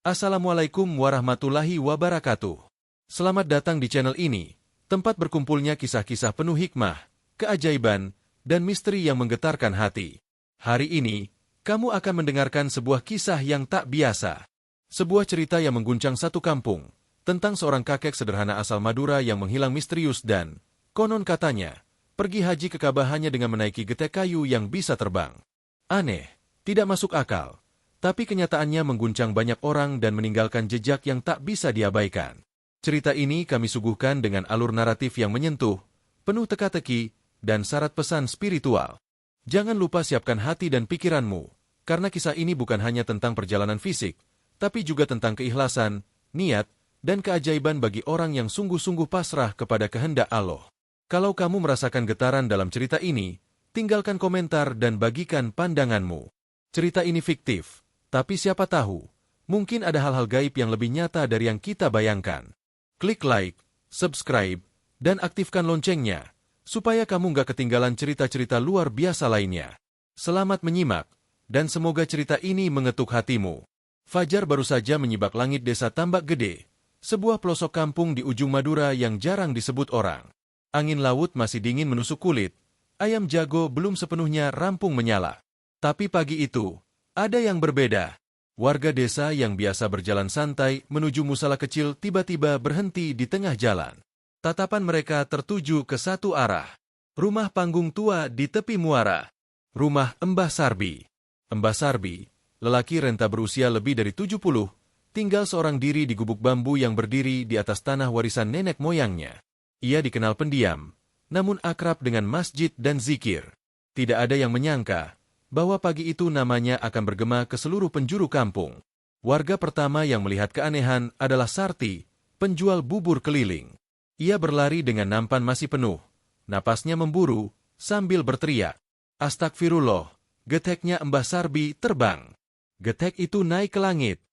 Assalamualaikum warahmatullahi wabarakatuh. Selamat datang di channel ini, tempat berkumpulnya kisah-kisah penuh hikmah, keajaiban, dan misteri yang menggetarkan hati. Hari ini, kamu akan mendengarkan sebuah kisah yang tak biasa. Sebuah cerita yang mengguncang satu kampung, tentang seorang kakek sederhana asal Madura yang menghilang misterius dan, konon katanya, pergi haji ke Ka'bah hanya dengan menaiki getek kayu yang bisa terbang. Aneh, tidak masuk akal. Tapi kenyataannya mengguncang banyak orang dan meninggalkan jejak yang tak bisa diabaikan. Cerita ini kami suguhkan dengan alur naratif yang menyentuh, penuh teka-teki, dan syarat pesan spiritual. Jangan lupa siapkan hati dan pikiranmu, karena kisah ini bukan hanya tentang perjalanan fisik, tapi juga tentang keikhlasan, niat, dan keajaiban bagi orang yang sungguh-sungguh pasrah kepada kehendak Allah. Kalau kamu merasakan getaran dalam cerita ini, tinggalkan komentar dan bagikan pandanganmu. Cerita ini fiktif. Tapi siapa tahu, mungkin ada hal-hal gaib yang lebih nyata dari yang kita bayangkan. Klik like, subscribe, dan aktifkan loncengnya, supaya kamu nggak ketinggalan cerita-cerita luar biasa lainnya. Selamat menyimak, dan semoga cerita ini mengetuk hatimu. Fajar baru saja menyibak langit desa Tambak Gede, sebuah pelosok kampung di ujung Madura yang jarang disebut orang. Angin laut masih dingin menusuk kulit, ayam jago belum sepenuhnya rampung menyala. Tapi pagi itu, ada yang berbeda. Warga desa yang biasa berjalan santai menuju musala kecil tiba-tiba berhenti di tengah jalan. Tatapan mereka tertuju ke satu arah. Rumah panggung tua di tepi muara. Rumah Mbah Sarbi. Mbah Sarbi, lelaki renta berusia lebih dari 70, tinggal seorang diri di gubuk bambu yang berdiri di atas tanah warisan nenek moyangnya. Ia dikenal pendiam, namun akrab dengan masjid dan zikir. Tidak ada yang menyangka bahwa pagi itu namanya akan bergema ke seluruh penjuru kampung. Warga pertama yang melihat keanehan adalah Sarti, penjual bubur keliling. Ia berlari dengan nampan masih penuh, napasnya memburu, sambil berteriak, "Astagfirullah!" Geteknya Mbah Sarbi terbang. Getek itu naik ke langit.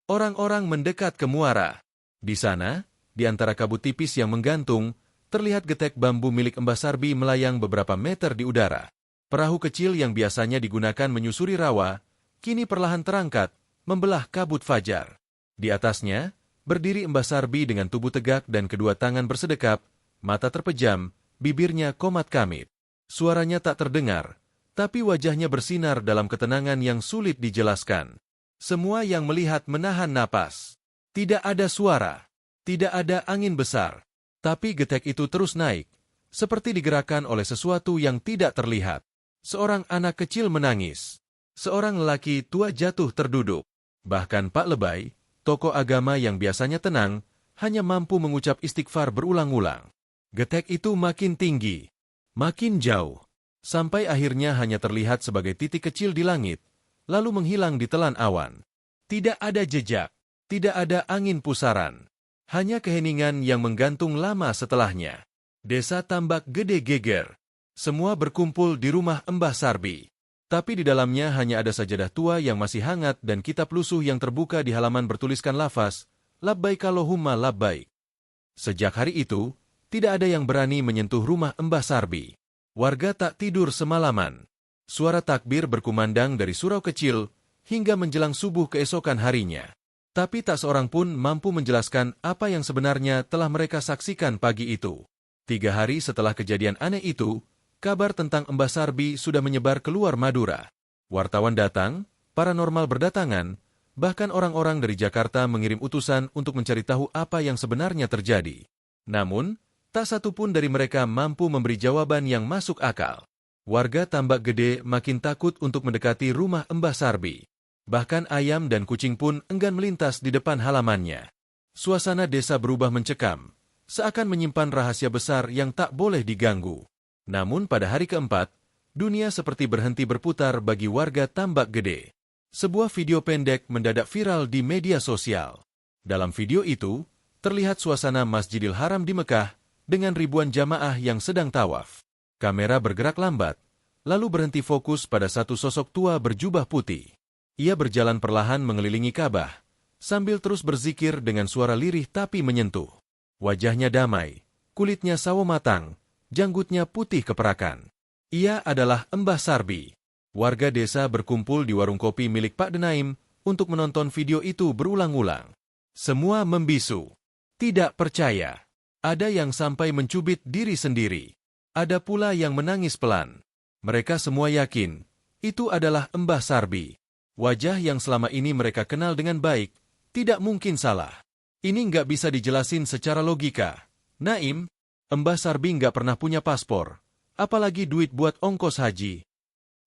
Orang-orang mendekat ke muara. Di sana, di antara kabut tipis yang menggantung, terlihat getek bambu milik Mbah Sarbi melayang beberapa meter di udara. Perahu kecil yang biasanya digunakan menyusuri rawa, kini perlahan terangkat, membelah kabut fajar. Di atasnya, berdiri Mbah Sarbi dengan tubuh tegak dan kedua tangan bersedekap, mata terpejam, bibirnya komat kamit. Suaranya tak terdengar, tapi wajahnya bersinar dalam ketenangan yang sulit dijelaskan. Semua yang melihat menahan napas. Tidak ada suara, tidak ada angin besar, tapi getek itu terus naik, seperti digerakkan oleh sesuatu yang tidak terlihat. Seorang anak kecil menangis. Seorang lelaki tua jatuh terduduk. Bahkan Pak Lebay, tokoh agama yang biasanya tenang, hanya mampu mengucap istighfar berulang-ulang. Getek itu makin tinggi, makin jauh, sampai akhirnya hanya terlihat sebagai titik kecil di langit, lalu menghilang di telan awan. Tidak ada jejak, tidak ada angin pusaran, hanya keheningan yang menggantung lama setelahnya. Desa Tambak Gede geger. Semua berkumpul di rumah Mbah Sarbi. Tapi di dalamnya hanya ada sajadah tua yang masih hangat dan kitab lusuh yang terbuka di halaman bertuliskan lafaz, "Labbaik Allahumma labbaik." Sejak hari itu, tidak ada yang berani menyentuh rumah Mbah Sarbi. Warga tak tidur semalaman. Suara takbir berkumandang dari surau kecil hingga menjelang subuh keesokan harinya. Tapi tak seorang pun mampu menjelaskan apa yang sebenarnya telah mereka saksikan pagi itu. 3 hari setelah kejadian aneh itu, kabar tentang Mbah Sarbi sudah menyebar keluar Madura. Wartawan datang, paranormal berdatangan, bahkan orang-orang dari Jakarta mengirim utusan untuk mencari tahu apa yang sebenarnya terjadi. Namun, tak satu pun dari mereka mampu memberi jawaban yang masuk akal. Warga Tambak Gede makin takut untuk mendekati rumah Mbah Sarbi. Bahkan ayam dan kucing pun enggan melintas di depan halamannya. Suasana desa berubah mencekam, seakan menyimpan rahasia besar yang tak boleh diganggu. Namun pada hari keempat, dunia seperti berhenti berputar bagi warga Tambak Gede. Sebuah video pendek mendadak viral di media sosial. Dalam video itu, terlihat suasana Masjidil Haram di Mekah dengan ribuan jamaah yang sedang tawaf. Kamera bergerak lambat, lalu berhenti fokus pada satu sosok tua berjubah putih. Ia berjalan perlahan mengelilingi Ka'bah, sambil terus berzikir dengan suara lirih tapi menyentuh. Wajahnya damai, kulitnya sawo matang, janggutnya putih keperakan. Ia adalah Mbah Sarbi. Warga desa berkumpul di warung kopi milik Pak Denaim untuk menonton video itu berulang-ulang. Semua membisu. Tidak percaya. Ada yang sampai mencubit diri sendiri. Ada pula yang menangis pelan. Mereka semua yakin, itu adalah Mbah Sarbi. Wajah yang selama ini mereka kenal dengan baik, tidak mungkin salah. Ini nggak bisa dijelasin secara logika. Naim, Mbah Sarbi nggak pernah punya paspor, apalagi duit buat ongkos haji.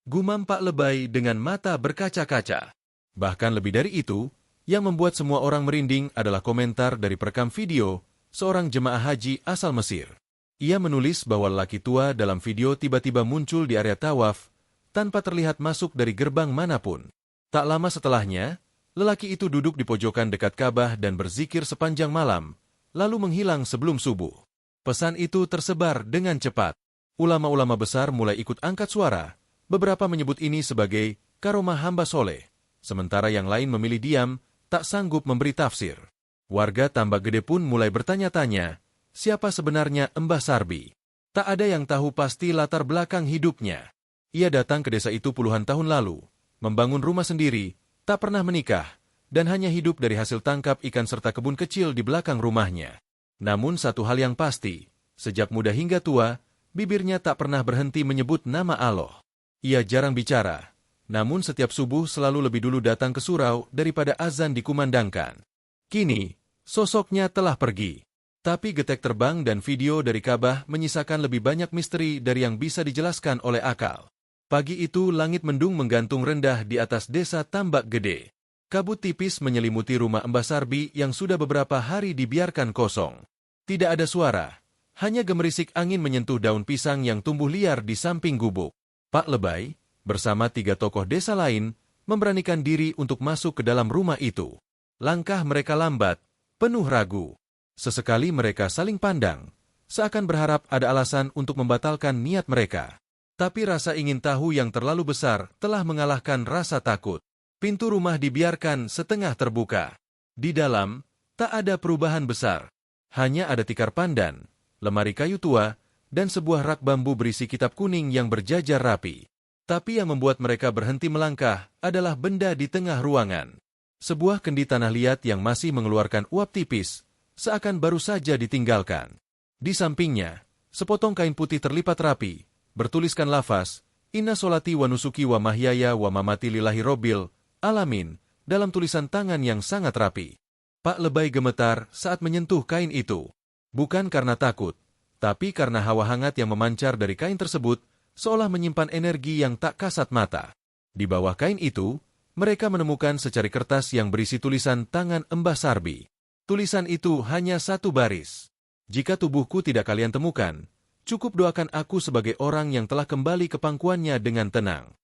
Gumam Pak Lebay dengan mata berkaca-kaca. Bahkan lebih dari itu, yang membuat semua orang merinding adalah komentar dari perekam video seorang jemaah haji asal Mesir. Ia menulis bahwa lelaki tua dalam video tiba-tiba muncul di area tawaf tanpa terlihat masuk dari gerbang manapun. Tak lama setelahnya, lelaki itu duduk di pojokan dekat Ka'bah dan berzikir sepanjang malam, lalu menghilang sebelum subuh. Pesan itu tersebar dengan cepat. Ulama-ulama besar mulai ikut angkat suara. Beberapa menyebut ini sebagai karomah hamba soleh, sementara yang lain memilih diam, tak sanggup memberi tafsir. Warga Tambak Gede pun mulai bertanya-tanya, siapa sebenarnya Mbah Sarbi? Tak ada yang tahu pasti latar belakang hidupnya. Ia datang ke desa itu puluhan tahun lalu, membangun rumah sendiri, tak pernah menikah, dan hanya hidup dari hasil tangkap ikan serta kebun kecil di belakang rumahnya. Namun satu hal yang pasti, sejak muda hingga tua, bibirnya tak pernah berhenti menyebut nama Allah. Ia jarang bicara, namun setiap subuh selalu lebih dulu datang ke surau daripada azan dikumandangkan. Kini, sosoknya telah pergi. Tapi getek terbang dan video dari Ka'bah menyisakan lebih banyak misteri dari yang bisa dijelaskan oleh akal. Pagi itu langit mendung menggantung rendah di atas desa Tambak Gede. Kabut tipis menyelimuti rumah Mbah Sarbi yang sudah beberapa hari dibiarkan kosong. Tidak ada suara, hanya gemerisik angin menyentuh daun pisang yang tumbuh liar di samping gubuk. Pak Lebay, bersama 3 tokoh desa lain, memberanikan diri untuk masuk ke dalam rumah itu. Langkah mereka lambat, penuh ragu. Sesekali mereka saling pandang, seakan berharap ada alasan untuk membatalkan niat mereka. Tapi rasa ingin tahu yang terlalu besar telah mengalahkan rasa takut. Pintu rumah dibiarkan setengah terbuka. Di dalam, tak ada perubahan besar. Hanya ada tikar pandan, lemari kayu tua, dan sebuah rak bambu berisi kitab kuning yang berjajar rapi. Tapi yang membuat mereka berhenti melangkah adalah benda di tengah ruangan. Sebuah kendi tanah liat yang masih mengeluarkan uap tipis, seakan baru saja ditinggalkan. Di sampingnya, sepotong kain putih terlipat rapi, bertuliskan lafaz, Inna solati wa nusuki wa mahyaya wa mamati lillahi robbil alamin, dalam tulisan tangan yang sangat rapi. Pak Lebay gemetar saat menyentuh kain itu. Bukan karena takut, tapi karena hawa hangat yang memancar dari kain tersebut, seolah menyimpan energi yang tak kasat mata. Di bawah kain itu, mereka menemukan secari kertas yang berisi tulisan tangan Mbah Sarbi. Tulisan itu hanya 1 baris. Jika tubuhku tidak kalian temukan, cukup doakan aku sebagai orang yang telah kembali ke pangkuannya dengan tenang.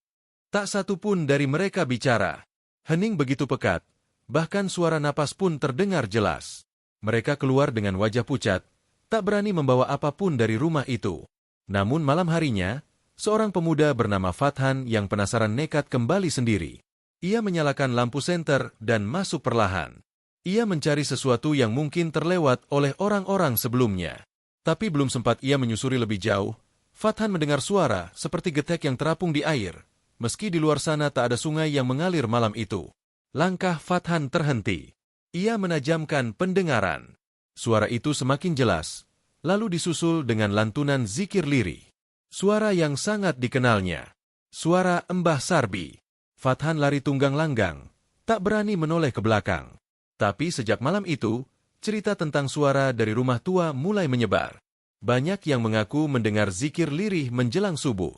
Tak satu pun dari mereka bicara. Hening begitu pekat, bahkan suara napas pun terdengar jelas. Mereka keluar dengan wajah pucat, tak berani membawa apapun dari rumah itu. Namun malam harinya, seorang pemuda bernama Fathan yang penasaran nekat kembali sendiri. Ia menyalakan lampu senter dan masuk perlahan. Ia mencari sesuatu yang mungkin terlewat oleh orang-orang sebelumnya. Tapi belum sempat ia menyusuri lebih jauh, Fathan mendengar suara seperti getek yang terapung di air, meski di luar sana tak ada sungai yang mengalir malam itu. Langkah Fathan terhenti. Ia menajamkan pendengaran. Suara itu semakin jelas, lalu disusul dengan lantunan zikir lirih. Suara yang sangat dikenalnya. Suara Mbah Sarbi. Fathan lari tunggang langgang, tak berani menoleh ke belakang. Tapi sejak malam itu, cerita tentang suara dari rumah tua mulai menyebar. Banyak yang mengaku mendengar zikir lirih menjelang subuh.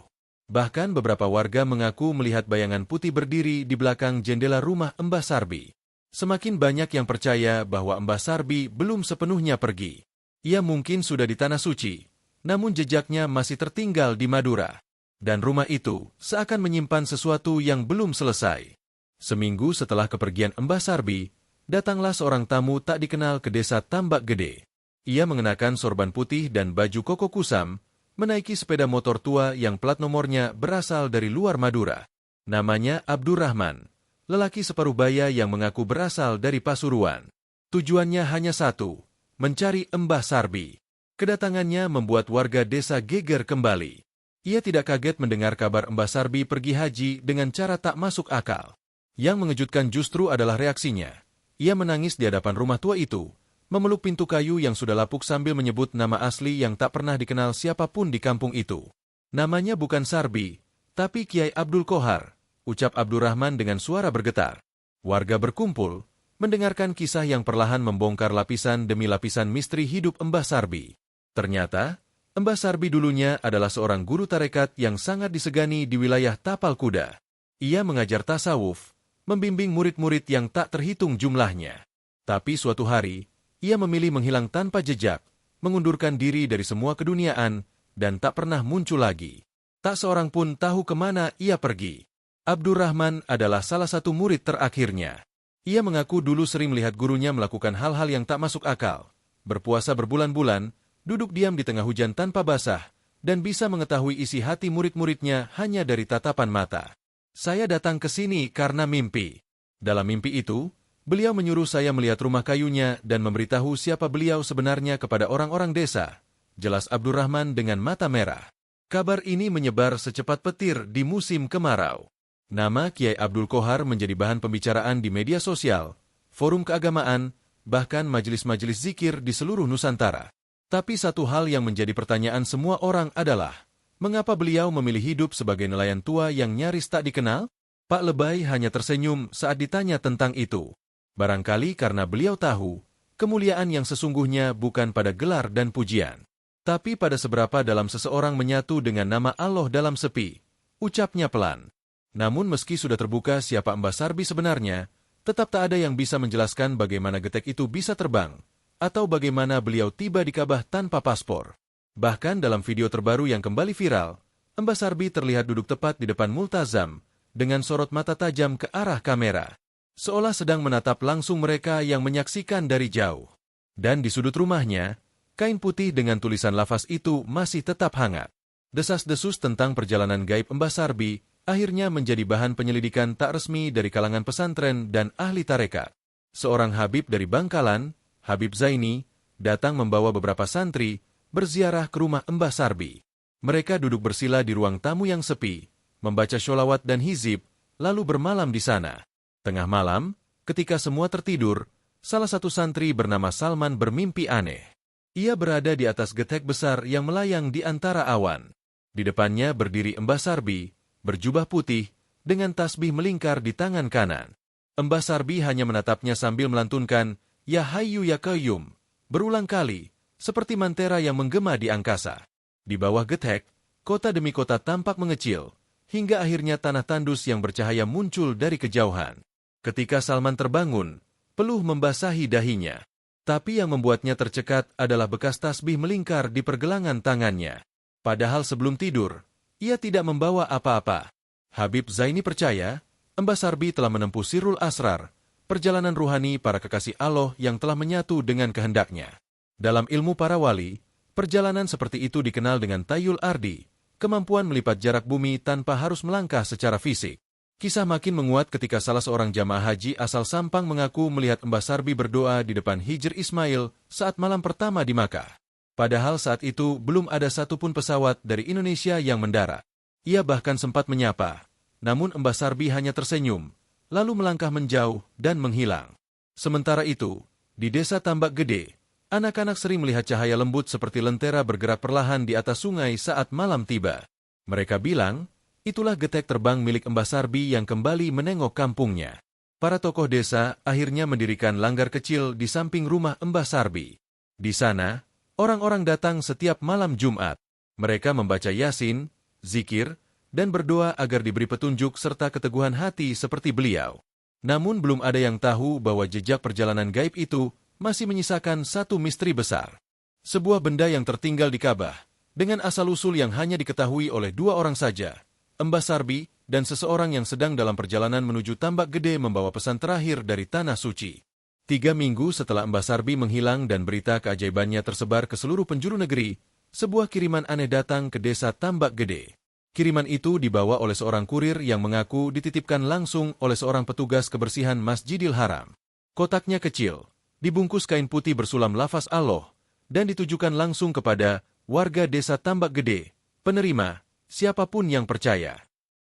Bahkan beberapa warga mengaku melihat bayangan putih berdiri di belakang jendela rumah Mbah Sarbi. Semakin banyak yang percaya bahwa Mbah Sarbi belum sepenuhnya pergi. Ia mungkin sudah di Tanah Suci, namun jejaknya masih tertinggal di Madura. Dan rumah itu seakan menyimpan sesuatu yang belum selesai. Seminggu setelah kepergian Mbah Sarbi, datanglah seorang tamu tak dikenal ke desa Tambak Gede. Ia mengenakan sorban putih dan baju koko kusam, menaiki sepeda motor tua yang plat nomornya berasal dari luar Madura. Namanya Abdurrahman, lelaki separuh baya yang mengaku berasal dari Pasuruan. Tujuannya hanya satu, mencari Mbah Sarbi. Kedatangannya membuat warga desa geger kembali. Ia tidak kaget mendengar kabar Mbah Sarbi pergi haji dengan cara tak masuk akal. Yang mengejutkan justru adalah reaksinya. Ia menangis di hadapan rumah tua itu, memeluk pintu kayu yang sudah lapuk sambil menyebut nama asli yang tak pernah dikenal siapapun di kampung itu. Namanya bukan Sarbi, tapi Kiai Abdul Qohar, ucap Abdurrahman dengan suara bergetar. Warga berkumpul, mendengarkan kisah yang perlahan membongkar lapisan demi lapisan misteri hidup Mbah Sarbi. Ternyata, Mbah Sarbi dulunya adalah seorang guru tarekat yang sangat disegani di wilayah Tapal Kuda. Ia mengajar tasawuf, membimbing murid-murid yang tak terhitung jumlahnya. Tapi suatu hari, ia memilih menghilang tanpa jejak, mengundurkan diri dari semua keduniaan, dan tak pernah muncul lagi. Tak seorang pun tahu kemana ia pergi. Abdurrahman adalah salah satu murid terakhirnya. Ia mengaku dulu sering melihat gurunya melakukan hal-hal yang tak masuk akal, berpuasa berbulan-bulan, duduk diam di tengah hujan tanpa basah, dan bisa mengetahui isi hati murid-muridnya hanya dari tatapan mata. Saya datang ke sini karena mimpi. Dalam mimpi itu, beliau menyuruh saya melihat rumah kayunya dan memberitahu siapa beliau sebenarnya kepada orang-orang desa. Jelas Abdurrahman dengan mata merah. Kabar ini menyebar secepat petir di musim kemarau. Nama Kiai Abdul Qohar menjadi bahan pembicaraan di media sosial, forum keagamaan, bahkan majelis-majelis zikir di seluruh Nusantara. Tapi satu hal yang menjadi pertanyaan semua orang adalah, mengapa beliau memilih hidup sebagai nelayan tua yang nyaris tak dikenal? Pak Lebay hanya tersenyum saat ditanya tentang itu. Barangkali karena beliau tahu, kemuliaan yang sesungguhnya bukan pada gelar dan pujian, tapi pada seberapa dalam seseorang menyatu dengan nama Allah dalam sepi. Ucapnya pelan. Namun meski sudah terbuka siapa Mbah Sarbi sebenarnya, tetap tak ada yang bisa menjelaskan bagaimana getek itu bisa terbang, atau bagaimana beliau tiba di Ka'bah tanpa paspor. Bahkan dalam video terbaru yang kembali viral, Mbah Sarbi terlihat duduk tepat di depan multazam, dengan sorot mata tajam ke arah kamera, seolah sedang menatap langsung mereka yang menyaksikan dari jauh. Dan di sudut rumahnya, kain putih dengan tulisan lafaz itu masih tetap hangat. Desas-desus tentang perjalanan gaib Mbah Sarbi akhirnya menjadi bahan penyelidikan tak resmi dari kalangan pesantren dan ahli tarekat. Seorang Habib dari Bangkalan, Habib Zaini, datang membawa beberapa santri berziarah ke rumah Mbah Sarbi. Mereka duduk bersila di ruang tamu yang sepi, membaca sholawat dan hizib, lalu bermalam di sana. Tengah malam, ketika semua tertidur, salah satu santri bernama Salman bermimpi aneh. Ia berada di atas getek besar yang melayang di antara awan. Di depannya berdiri Mbah Sarbi, berjubah putih, dengan tasbih melingkar di tangan kanan. Mbah Sarbi hanya menatapnya sambil melantunkan, "Ya Hayyu Ya Qayyum," berulang kali, seperti mantera yang menggema di angkasa. Di bawah getek, kota demi kota tampak mengecil, hingga akhirnya tanah tandus yang bercahaya muncul dari kejauhan. Ketika Salman terbangun, peluh membasahi dahinya. Tapi yang membuatnya tercekat adalah bekas tasbih melingkar di pergelangan tangannya. Padahal sebelum tidur, ia tidak membawa apa-apa. Habib Zaini percaya, Mbah Sarbi telah menempuh Sirrul Asrar, perjalanan ruhani para kekasih Allah yang telah menyatu dengan kehendaknya. Dalam ilmu para wali, perjalanan seperti itu dikenal dengan Tayul Ardi, kemampuan melipat jarak bumi tanpa harus melangkah secara fisik. Kisah makin menguat ketika salah seorang jamaah haji asal Sampang mengaku melihat Mbah Sarbi berdoa di depan Hijr Ismail saat malam pertama di Makkah. Padahal saat itu belum ada satupun pesawat dari Indonesia yang mendarat. Ia bahkan sempat menyapa, namun Mbah Sarbi hanya tersenyum, lalu melangkah menjauh dan menghilang. Sementara itu, di desa Tambak Gede, anak-anak sering melihat cahaya lembut seperti lentera bergerak perlahan di atas sungai saat malam tiba. Mereka bilang, itulah getek terbang milik Mbah Sarbi yang kembali menengok kampungnya. Para tokoh desa akhirnya mendirikan langgar kecil di samping rumah Mbah Sarbi. Di sana, orang-orang datang setiap malam Jumat. Mereka membaca Yasin, zikir, dan berdoa agar diberi petunjuk serta keteguhan hati seperti beliau. Namun belum ada yang tahu bahwa jejak perjalanan gaib itu masih menyisakan satu misteri besar. Sebuah benda yang tertinggal di Ka'bah, dengan asal-usul yang hanya diketahui oleh dua orang saja, Mbah Sarbi dan seseorang yang sedang dalam perjalanan menuju Tambak Gede membawa pesan terakhir dari Tanah Suci. 3 minggu setelah Mbah Sarbi menghilang dan berita keajaibannya tersebar ke seluruh penjuru negeri, sebuah kiriman aneh datang ke desa Tambak Gede. Kiriman itu dibawa oleh seorang kurir yang mengaku dititipkan langsung oleh seorang petugas kebersihan Masjidil Haram. Kotaknya kecil, dibungkus kain putih bersulam lafaz Allah, dan ditujukan langsung kepada warga desa Tambak Gede, penerima, siapapun yang percaya.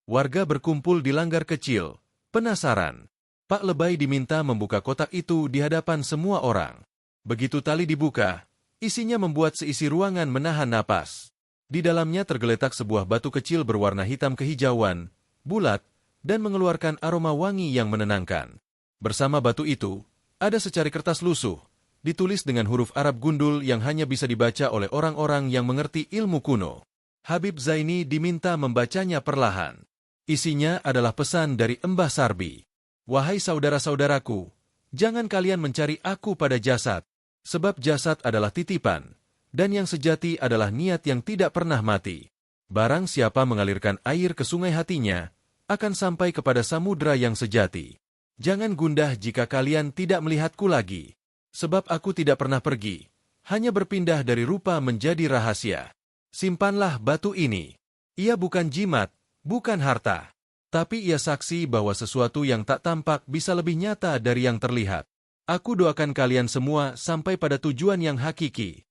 Warga berkumpul di langgar kecil, Penasaran? Pak Lebay diminta membuka kotak itu di hadapan semua orang. Begitu tali dibuka, isinya membuat seisi ruangan menahan napas. Di dalamnya tergeletak sebuah batu kecil berwarna hitam kehijauan, bulat, dan mengeluarkan aroma wangi yang menenangkan. Bersama batu itu, ada secari kertas lusuh, ditulis dengan huruf Arab gundul yang hanya bisa dibaca oleh orang-orang yang mengerti ilmu kuno. Habib Zaini diminta membacanya perlahan. Isinya adalah pesan dari Mbah Sarbi. Wahai saudara-saudaraku, jangan kalian mencari aku pada jasad, sebab jasad adalah titipan, dan yang sejati adalah niat yang tidak pernah mati. Barang siapa mengalirkan air ke sungai hatinya, akan sampai kepada samudra yang sejati. Jangan gundah jika kalian tidak melihatku lagi, sebab aku tidak pernah pergi, hanya berpindah dari rupa menjadi rahasia. Simpanlah batu ini. Ia bukan jimat, bukan harta. Tapi ia saksi bahwa sesuatu yang tak tampak bisa lebih nyata dari yang terlihat. Aku doakan kalian semua sampai pada tujuan yang hakiki.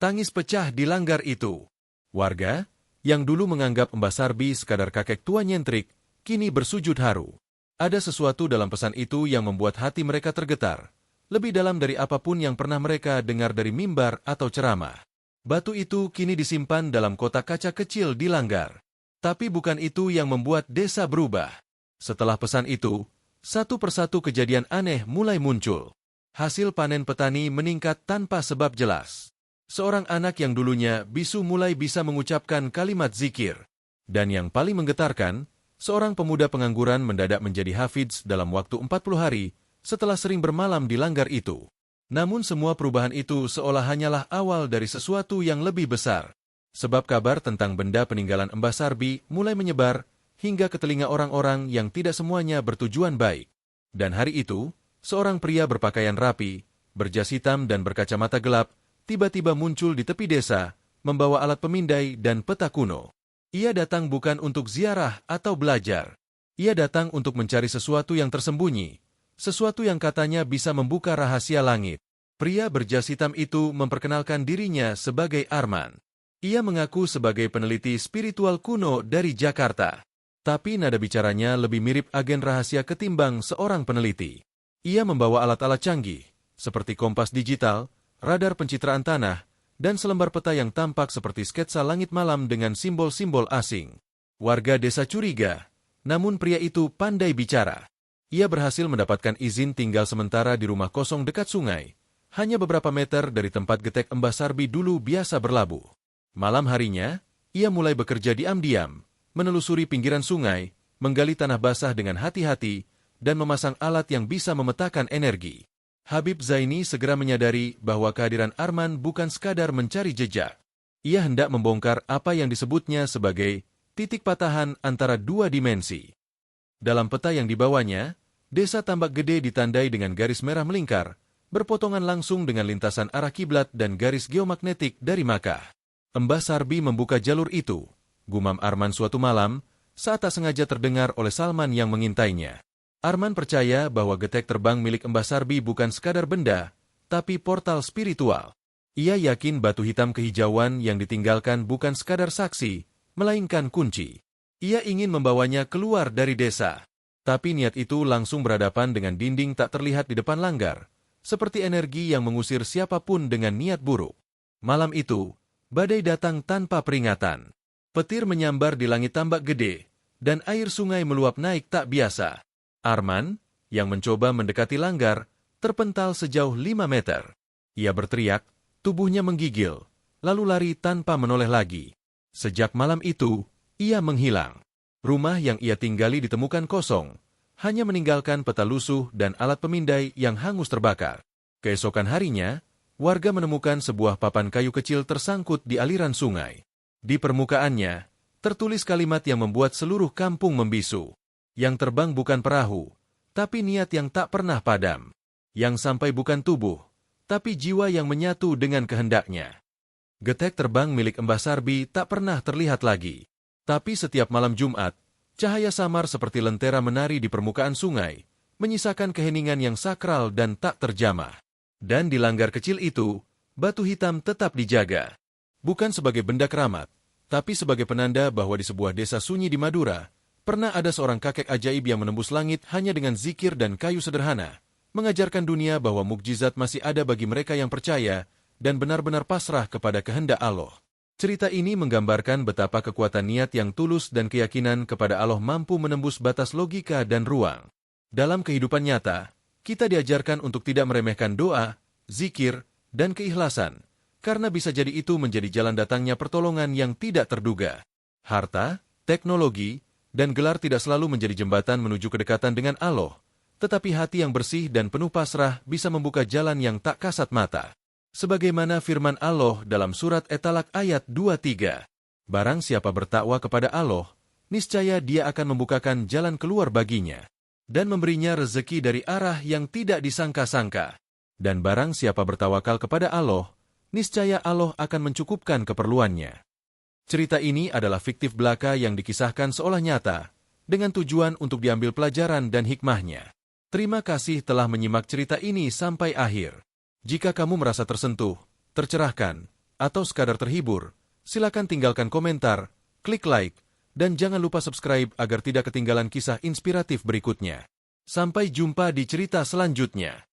Tangis pecah di langgar itu. Warga, yang dulu menganggap Mbah Sarbi sekadar kakek tua nyentrik, kini bersujud haru. Ada sesuatu dalam pesan itu yang membuat hati mereka tergetar, lebih dalam dari apapun yang pernah mereka dengar dari mimbar atau ceramah. Batu itu kini disimpan dalam kotak kaca kecil di langgar. Tapi bukan itu yang membuat desa berubah. Setelah pesan itu, satu persatu kejadian aneh mulai muncul. Hasil panen petani meningkat tanpa sebab jelas. Seorang anak yang dulunya bisu mulai bisa mengucapkan kalimat zikir. Dan yang paling menggetarkan, seorang pemuda pengangguran mendadak menjadi hafidz dalam waktu 40 hari setelah sering bermalam di langgar itu. Namun semua perubahan itu seolah hanyalah awal dari sesuatu yang lebih besar. Sebab kabar tentang benda peninggalan Mbah Sarbi mulai menyebar hingga ke telinga orang-orang yang tidak semuanya bertujuan baik. Dan hari itu, seorang pria berpakaian rapi, berjas hitam dan berkacamata gelap, tiba-tiba muncul di tepi desa, membawa alat pemindai dan peta kuno. Ia datang bukan untuk ziarah atau belajar. Ia datang untuk mencari sesuatu yang tersembunyi, sesuatu yang katanya bisa membuka rahasia langit. Pria berjas hitam itu memperkenalkan dirinya sebagai Arman. Ia mengaku sebagai peneliti spiritual kuno dari Jakarta. Tapi nada bicaranya lebih mirip agen rahasia ketimbang seorang peneliti. Ia membawa alat-alat canggih, seperti kompas digital, radar pencitraan tanah, dan selembar peta yang tampak seperti sketsa langit malam dengan simbol-simbol asing. Warga desa curiga, namun pria itu pandai bicara. Ia berhasil mendapatkan izin tinggal sementara di rumah kosong dekat sungai, hanya beberapa meter dari tempat getek Mbah Sarbi dulu biasa berlabuh. Malam harinya, ia mulai bekerja diam-diam, menelusuri pinggiran sungai, menggali tanah basah dengan hati-hati, dan memasang alat yang bisa memetakan energi. Habib Zaini segera menyadari bahwa kehadiran Arman bukan sekadar mencari jejak. Ia hendak membongkar apa yang disebutnya sebagai titik patahan antara dua dimensi. Dalam peta yang dibawanya, desa Tambak Gede ditandai dengan garis merah melingkar, berpotongan langsung dengan lintasan arah kiblat dan garis geomagnetik dari Makkah. Mbah Sarbi membuka jalur itu, gumam Arman suatu malam, saat tak sengaja terdengar oleh Salman yang mengintainya. Arman percaya bahwa getek terbang milik Mbah Sarbi bukan sekadar benda, tapi portal spiritual. Ia yakin batu hitam kehijauan yang ditinggalkan bukan sekadar saksi, melainkan kunci. Ia ingin membawanya keluar dari desa. Tapi niat itu langsung berhadapan dengan dinding tak terlihat di depan langgar, seperti energi yang mengusir siapapun dengan niat buruk. Malam itu, badai datang tanpa peringatan. Petir menyambar di langit Tambak Gede, dan air sungai meluap naik tak biasa. Arman, yang mencoba mendekati langgar, terpental sejauh 5 meter. Ia berteriak, tubuhnya menggigil, lalu lari tanpa menoleh lagi. Sejak malam itu, ia menghilang. Rumah yang ia tinggali ditemukan kosong, hanya meninggalkan peta lusuh dan alat pemindai yang hangus terbakar. Keesokan harinya, warga menemukan sebuah papan kayu kecil tersangkut di aliran sungai. Di permukaannya, tertulis kalimat yang membuat seluruh kampung membisu. Yang terbang bukan perahu, tapi niat yang tak pernah padam. Yang sampai bukan tubuh, tapi jiwa yang menyatu dengan kehendaknya. Getek terbang milik Mbah Sarbi tak pernah terlihat lagi. Tapi setiap malam Jumat, cahaya samar seperti lentera menari di permukaan sungai, menyisakan keheningan yang sakral dan tak terjamah. Dan di langgar kecil itu, batu hitam tetap dijaga. Bukan sebagai benda keramat, tapi sebagai penanda bahwa di sebuah desa sunyi di Madura, Pernah ada seorang kakek ajaib yang menembus langit hanya dengan zikir dan kayu sederhana, mengajarkan dunia bahwa mukjizat masih ada bagi mereka yang percaya dan benar-benar pasrah kepada kehendak Allah. Cerita ini menggambarkan betapa kekuatan niat yang tulus dan keyakinan kepada Allah mampu menembus batas logika dan ruang. Dalam kehidupan nyata, kita diajarkan untuk tidak meremehkan doa, zikir, dan keikhlasan, karena bisa jadi itu menjadi jalan datangnya pertolongan yang tidak terduga. Harta, teknologi, dan gelar tidak selalu menjadi jembatan menuju kedekatan dengan Allah, tetapi hati yang bersih dan penuh pasrah bisa membuka jalan yang tak kasat mata. Sebagaimana firman Allah dalam surat At-Talaq ayat 23, "Barang siapa bertakwa kepada Allah, niscaya Dia akan membukakan jalan keluar baginya, dan memberinya rezeki dari arah yang tidak disangka-sangka. Dan barang siapa bertawakal kepada Allah, niscaya Allah akan mencukupkan keperluannya." Cerita ini adalah fiktif belaka yang dikisahkan seolah nyata, dengan tujuan untuk diambil pelajaran dan hikmahnya. Terima kasih telah menyimak cerita ini sampai akhir. Jika kamu merasa tersentuh, tercerahkan, atau sekadar terhibur, silakan tinggalkan komentar, klik like, dan jangan lupa subscribe agar tidak ketinggalan kisah inspiratif berikutnya. Sampai jumpa di cerita selanjutnya.